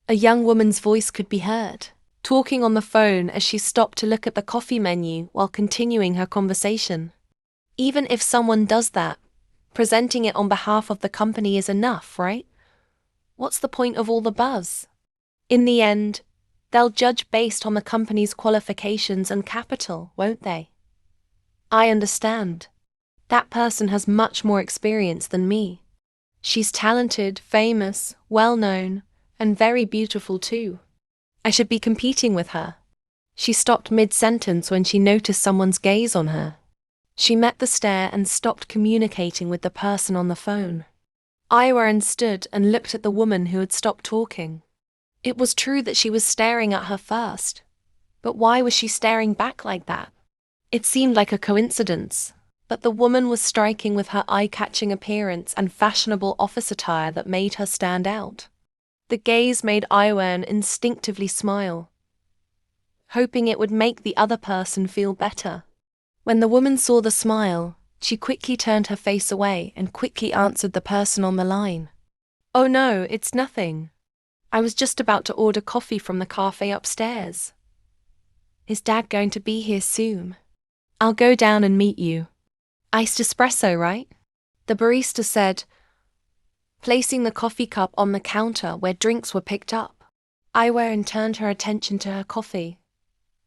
A young woman's voice could be heard, talking on the phone as she stopped to look at the coffee menu while continuing her conversation. Even if someone does that, presenting it on behalf of the company is enough, right? What's the point of all the buzz? In the end, they'll judge based on the company's qualifications and capital, won't they? I understand. That person has much more experience than me. She's talented, famous, well-known, and very beautiful too. I should be competing with her. She stopped mid-sentence when she noticed someone's gaze on her. She met the stare and stopped communicating with the person on the phone. Aiwarin stood and looked at the woman who had stopped talking. It was true that she was staring at her first, but why was she staring back like that? It seemed like a coincidence, but the woman was striking with her eye-catching appearance and fashionable office attire that made her stand out. The gaze made Aiwarin instinctively smile, hoping it would make the other person feel better. When the woman saw the smile, she quickly turned her face away and quickly answered the person on the line. "Oh no, it's nothing. I was just about to order coffee from the cafe upstairs. Is Dad going to be here soon? I'll go down and meet you. Iced espresso, right?" The barista said, placing the coffee cup on the counter where drinks were picked up. Aiwarin turned her attention to her coffee,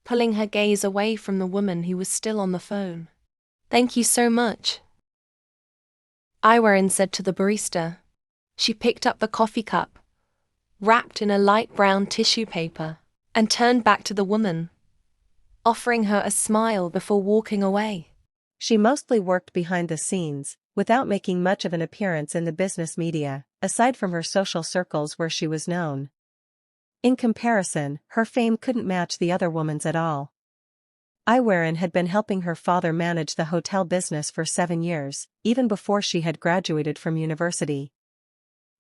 pulling her gaze away from the woman who was still on the phone. "Thank you so much," Aiwarin said to the barista. She picked up the coffee cup, wrapped in a light brown tissue paper, and turned back to the woman, offering her a smile before walking away. She mostly worked behind the scenes, without making much of an appearance in the business media, aside from her social circles where she was known. In comparison, her fame couldn't match the other woman's at all. Aiwarin had been helping her father manage the hotel business for 7 years, even before she had graduated from university.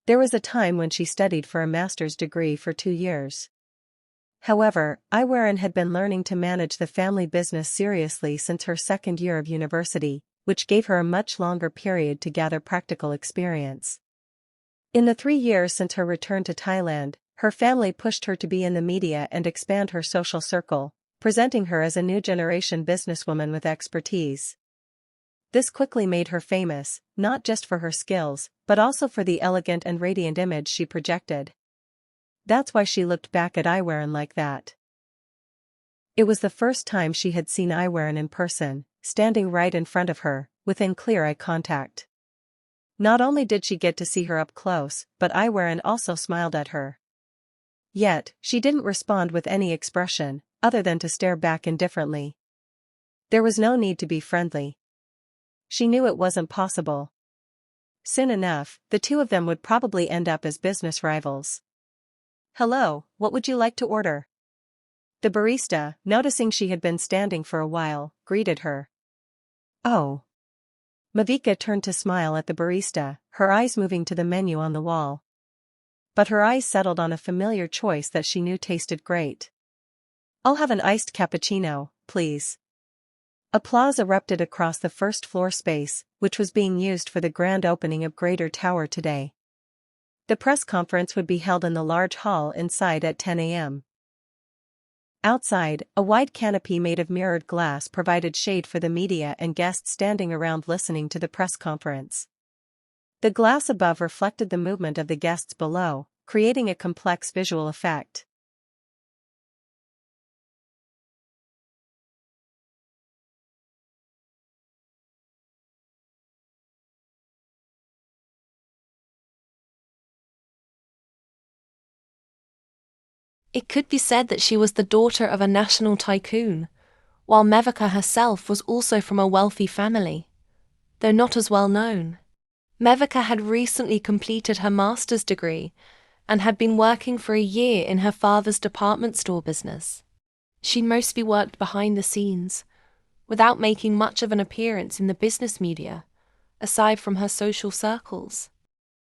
There was a time when she studied for a master's degree for 2 years. However, Aiwarin had been learning to manage the family business seriously since her 2nd year of university, which gave her a much longer period to gather practical experience. In the 3 years since her return to Thailand, her family pushed her to be in the media and expand her social circle, presenting her as a new generation businesswoman with expertise. This quickly made her famous, not just for her skills, but also for the elegant and radiant image she projected. That's why she looked back at Aiwarin like that. It was the first time she had seen Aiwarin in person, standing right in front of her, within clear eye contact. Not only did she get to see her up close, but Aiwarin also smiled at her. Yet, she didn't respond with any expression, other than to stare back indifferently. There was no need to be friendly. She knew it wasn't possible. Soon enough, the two of them would probably end up as business rivals. "Hello, what would you like to order?" The barista, noticing she had been standing for a while, greeted her. "Oh." Mewika turned to smile at the barista, her eyes moving to the menu on the wall. But her eyes settled on a familiar choice that she knew tasted great. "I'll have an iced cappuccino, please." Applause erupted across the first-floor space, which was being used for the grand opening of Greater Tower today. The press conference would be held in the large hall inside at 10 a.m. Outside, a wide canopy made of mirrored glass provided shade for the media and guests standing around listening to the press conference. The glass above reflected the movement of the guests below, creating a complex visual effect. It could be said that she was the daughter of a national tycoon, while Mewika herself was also from a wealthy family, though not as well known. Mewika had recently completed her master's degree and had been working for a year in her father's department store business. She mostly worked behind the scenes, without making much of an appearance in the business media, aside from her social circles.